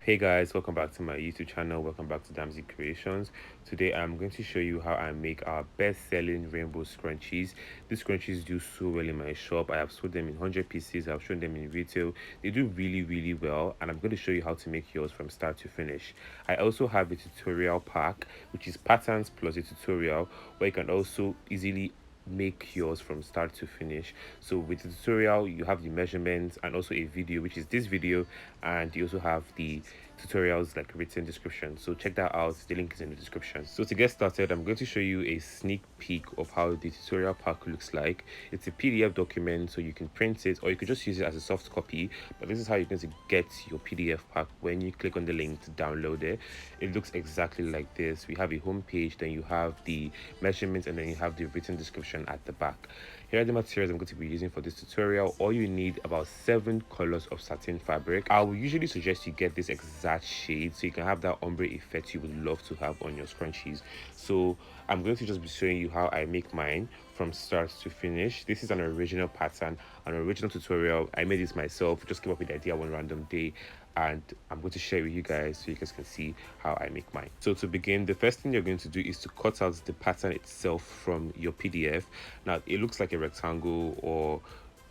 Hey guys, welcome back to my YouTube channel. Welcome back to Damzy Creations. Today I'm going to show you how I make our best-selling rainbow scrunchies. These scrunchies do so well in my shop. I have sold them in 100 pieces. I've shown them in retail. They do really well, and I'm going to show you how to make yours from start to finish. I also have a tutorial pack, which is patterns plus a tutorial, where you can also easily make yours from start to finish. So with the tutorial, you have the measurements and also a video, which is this video, and you also have the tutorials like written description. So check that out. The link is in the description. So to get started, I'm going to show you a sneak peek of how the tutorial pack looks like. It's a PDF document, so you can print it or you could just use it as a soft copy, but this is how you're going to get your PDF pack when you click on the link to download it. It looks exactly like this. We have a home page, then you have the measurements, and then you have the written description at the back. Here are the materials I'm going to be using for this tutorial. All you need about 7 colors of satin fabric. I will usually suggest you get this exact shade so you can have that ombre effect you would love to have on your scrunchies. So I'm going to just be showing you how I make mine from start to finish. This is an original pattern, an original tutorial. I made this myself, just came up with the idea one random day, and I'm going to share it with you guys so you guys can see how I make mine. So to begin, the first thing you're going to do is to cut out the pattern itself from your PDF. Now it looks like a rectangle or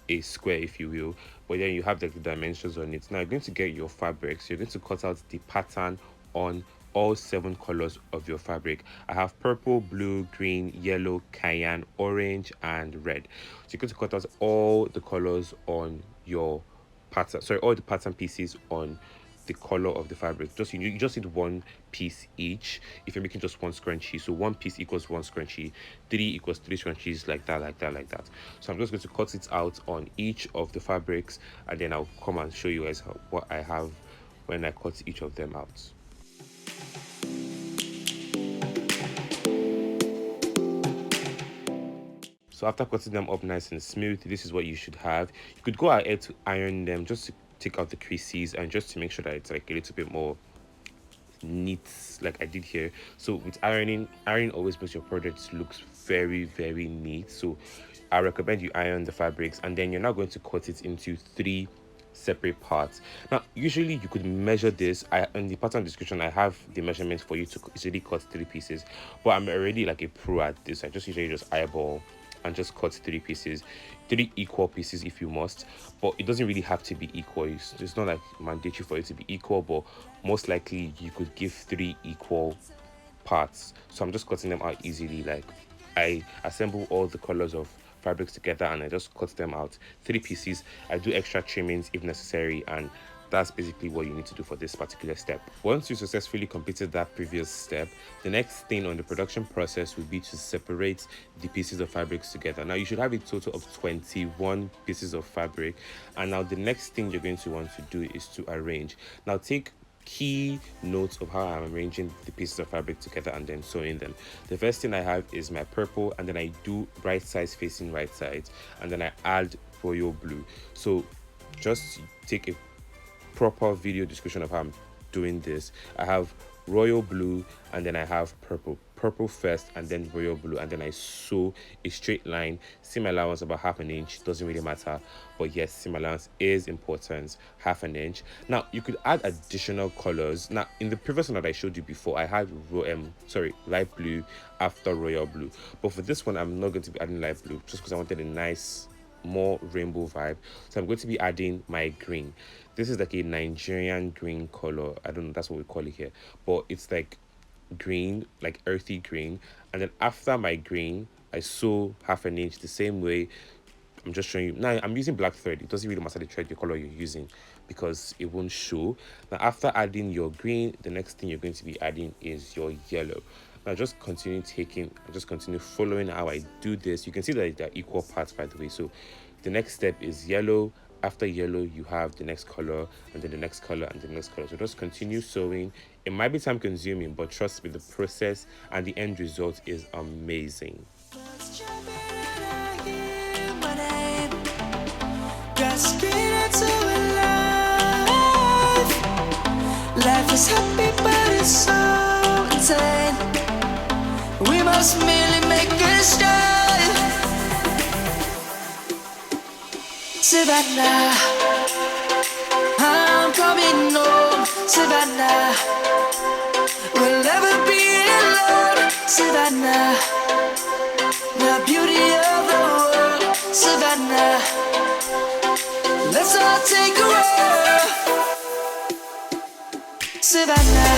a square, if you will, but then you have the dimensions on it. Now you're going to get your fabric, so you're going to cut out the pattern on all 7 colors of your fabric. I have purple, blue, green, yellow, cayenne, orange, and red. So you're going to cut out all the colors on your pattern, sorry, all the pattern pieces on the color of the fabric. You just need 1 piece each if you're making just 1 scrunchie. So 1 piece equals 1 scrunchie, 3 equals 3 scrunchies, like that. So I'm just going to cut it out on each of the fabrics, and then I'll come and show you guys what I have when I cut each of them out. So after cutting them up nice and smooth, this is what you should have. You could go ahead to iron them just to take out the creases and just to make sure that it's like a little bit more neat, like I did here. So with ironing always makes your product looks very neat. So I recommend you iron the fabrics, and then you're now going to cut it into 3 separate parts. Now usually you could measure this. In the pattern description I have the measurements for you to easily cut 3 pieces, but I'm already like a pro at this. I just usually just eyeball and just cut 3 pieces, 3 equal pieces if you must, but it doesn't really have to be equal. It's not like mandatory for it to be equal, but most likely you could give 3 equal parts. So I'm just cutting them out easily. Like I assemble all the colors of fabrics together and I just cut them out 3 pieces. I do extra trimmings if necessary, and that's basically what you need to do for this particular step. Once you successfully completed that previous step, the next thing on the production process will be to separate the pieces of fabrics together. Now you should have a total of 21 pieces of fabric, and now the next thing you're going to want to do is to arrange. Now take key notes of how I'm arranging the pieces of fabric together and then sewing them. The first thing I have is my purple, and then I do right sides facing right sides, and then I add royal blue. So just take a proper video description of how I'm doing this. I have royal blue, and then I have purple first, and then royal blue, and then I sew a straight line. Seam allowance about 1/2 inch, doesn't really matter, but yes, seam allowance is important, 1/2 inch. Now you could add additional colors. Now in the previous one that I showed you before, I had light blue after royal blue, but for this one I'm not going to be adding light blue just because I wanted a nice more rainbow vibe. So I'm going to be adding my green. This is like a Nigerian green color. I don't know, that's what we call it here, but it's like green, like earthy green. And then after my green, I sew 1/2 inch the same way. I'm just showing you now. I'm using black thread. It doesn't really matter the thread, the color you're using, because it won't show. Now after adding your green, the next thing you're going to be adding is your yellow. Now just continue following how I do this. You can see that they're equal parts, by the way. So the next step is yellow. After yellow, you have the next color, and then the next color, and the next color. So just continue sewing. It might be time consuming, but trust me, the process and the end result is amazing. Life is happy, but it's so insane. We must merely make a start. Savannah, I'm coming home. Savannah. We'll never be alone, Savannah. The beauty of the world, Savannah. Let's all take a walk, Savannah.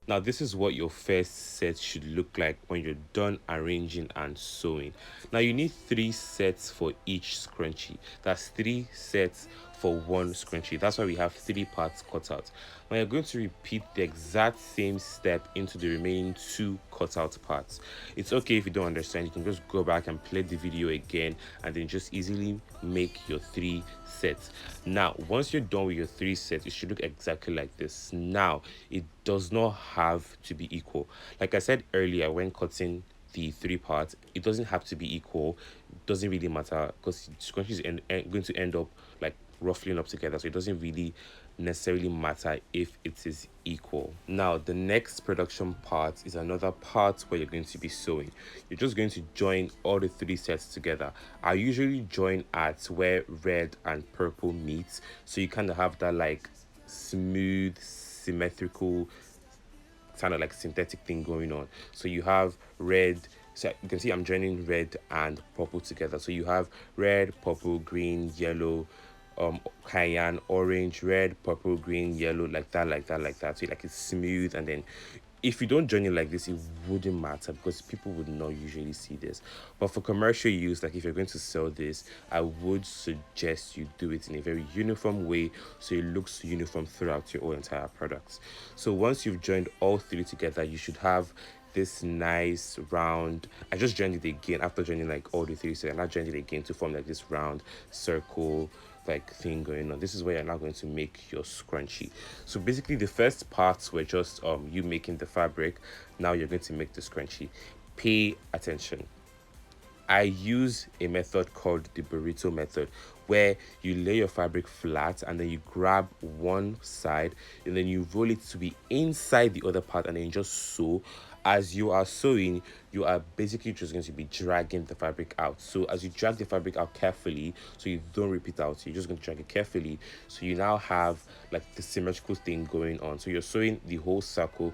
Now this is what your first set should look like when you're done arranging and sewing. Now you need 3 sets for each scrunchie. That's 3 sets for one scrunchie. That's why we have 3 parts cut out. Now you're going to repeat the exact same step into the remaining 2 cut out parts. It's okay if you don't understand, you can just go back and play the video again and then just easily make your 3 sets. Now once you're done with your 3 sets, it should look exactly like this. Now it does not have to be equal. Like I said earlier, when cutting the 3 parts, it doesn't have to be equal. It doesn't really matter because scrunchies are going to end up like ruffling up together, so it doesn't really necessarily matter if it is equal. Now the next production part is another part where you're going to be sewing. You're just going to join all the 3 sets together. I usually join at where red and purple meet, so you kind of have that like smooth, symmetrical kind of like synthetic thing going on. So you have red, so you can see I'm joining red and purple together. So you have red, purple, green, yellow, cayenne, orange, red, purple, green, yellow, like that, like that, like that. So like it's smooth. And then if you don't join it like this, it wouldn't matter because people would not usually see this. But for commercial use, like if you're going to sell this, I would suggest you do it in a very uniform way so it looks uniform throughout your whole entire products. So once you've joined all 3 together, you should have this nice round. I just joined it again after joining like all the 3 sets, and I joined it again to form like this round circle like thing going on. This is where you're now going to make your scrunchie. So basically the first parts were just you making the fabric. Now you're going to make the scrunchie. Pay attention. I use a method called the burrito method, where you lay your fabric flat and then you grab one side and then you roll it to be inside the other part and then you just sew. As you are sewing, you are basically just going to be dragging the fabric out. So as you drag the fabric out carefully, so you don't rip it out, so you're just going to drag it carefully, so you now have like the symmetrical thing going on. So you're sewing the whole circle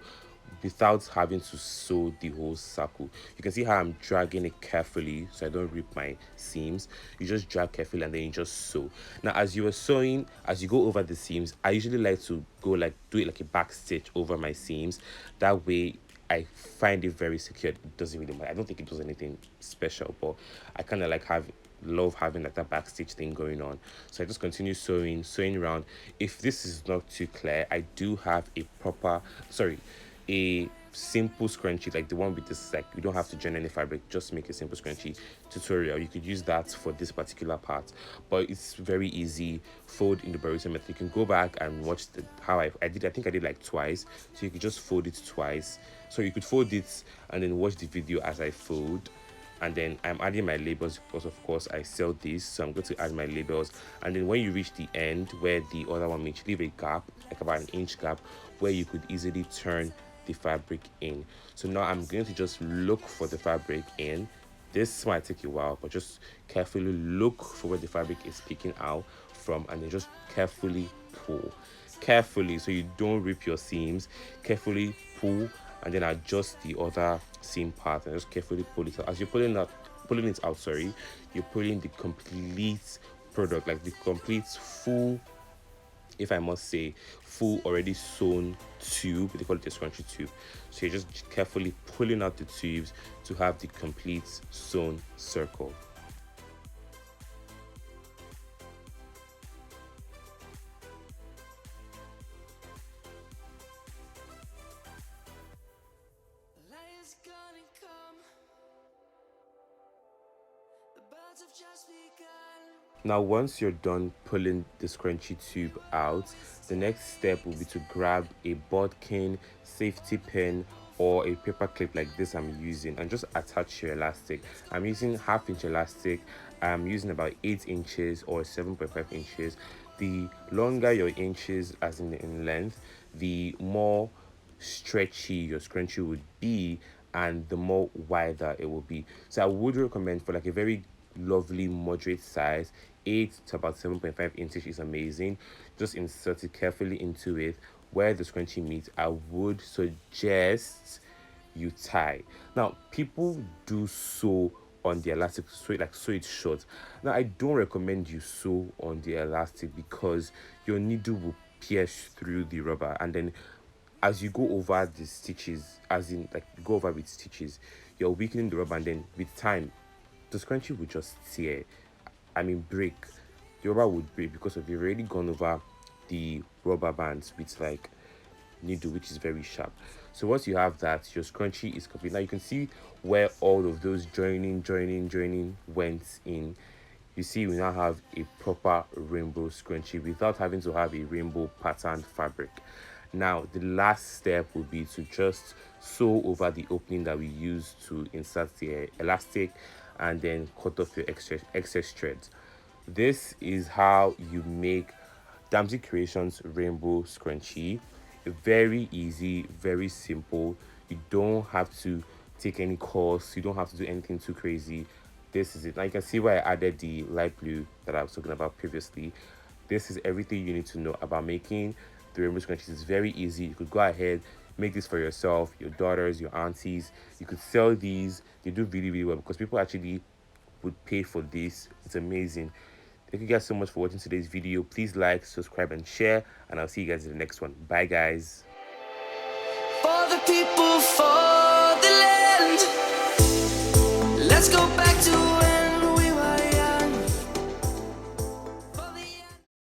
without having to sew the whole circle. You can see how I'm dragging it carefully so I don't rip my seams. You just drag carefully and then you just sew. Now as you are sewing, as you go over the seams, I usually like to go like do it like a back stitch over my seams. That way I find it very secure. It doesn't really matter. I don't think it does anything special, but I kind of like love having like that back stitch thing going on. So I just continue sewing around. If this is not too clear, I do have a simple scrunchie, like the one with this, like you don't have to join any fabric, just make a simple scrunchie tutorial. You could use that for this particular part, but it's very easy. Fold in the burrito method. You can go back and watch how I did. I think I did like twice, so you could just fold it twice. So you could fold it and then watch the video as I fold. And then I'm adding my labels because of course I sell this, so I'm going to add my labels. And then when you reach the end where the other one meets, leave a gap, like about an inch gap, where you could easily turn the fabric in. So now I'm going to just look for the fabric in. This might take a while, but just carefully look for where the fabric is peeking out from and then just carefully pull. Carefully, so you don't rip your seams. Carefully pull and then adjust the other seam part and just carefully pull it out. As you're pulling it out, you're pulling the complete product, like the complete full, if I must say, full already sewn tube. They call it a scrunchie tube. So you're just carefully pulling out the tubes to have the complete sewn circle. Now once you're done pulling the scrunchie tube out, the next step will be to grab a bodkin, safety pin, or a paper clip like this I'm using and just attach your elastic. I'm using 1/2 inch elastic. I'm using about 8 inches or 7.5 inches. the longer your inches, as in length, the more stretchy your scrunchie would be, and the more wider it will be. So I would recommend, for like a very lovely moderate size, 8 to about 7.5 inches is amazing. Just insert it carefully into it. Where the scrunchie meets, I would suggest you tie. Now, people do sew on the elastic, sew it short. Now, I don't recommend you sew on the elastic because your needle will pierce through the rubber, and then as you go over the stitches, as in like go over with stitches, you're weakening the rubber, and then with time the scrunchie will just tear. I mean break. The rubber would break because of you've already gone over the rubber bands with like needle, which is very sharp. So once you have that, your scrunchie is complete. Now you can see where all of those joining went in. You see we now have a proper rainbow scrunchie without having to have a rainbow patterned fabric. Now the last step will be to just sew over the opening that we used to insert the elastic, and then cut off your excess threads. This is how you make Damzy Creations rainbow scrunchie. Very easy, very simple. You don't have to take any course, you don't have to do anything too crazy. This is it. Now you can see why I added the light blue that I was talking about previously. This is everything you need to know about making the rainbow scrunchies. It's very easy. You could go ahead, make this for yourself, your daughters, your aunties. You could sell these. They do really well because people actually would pay for this. It's amazing. Thank you guys so much for watching today's video. Please like, subscribe, and share, and I'll see you guys in the next one. Bye, guys. For the people, for the land. Let's go back to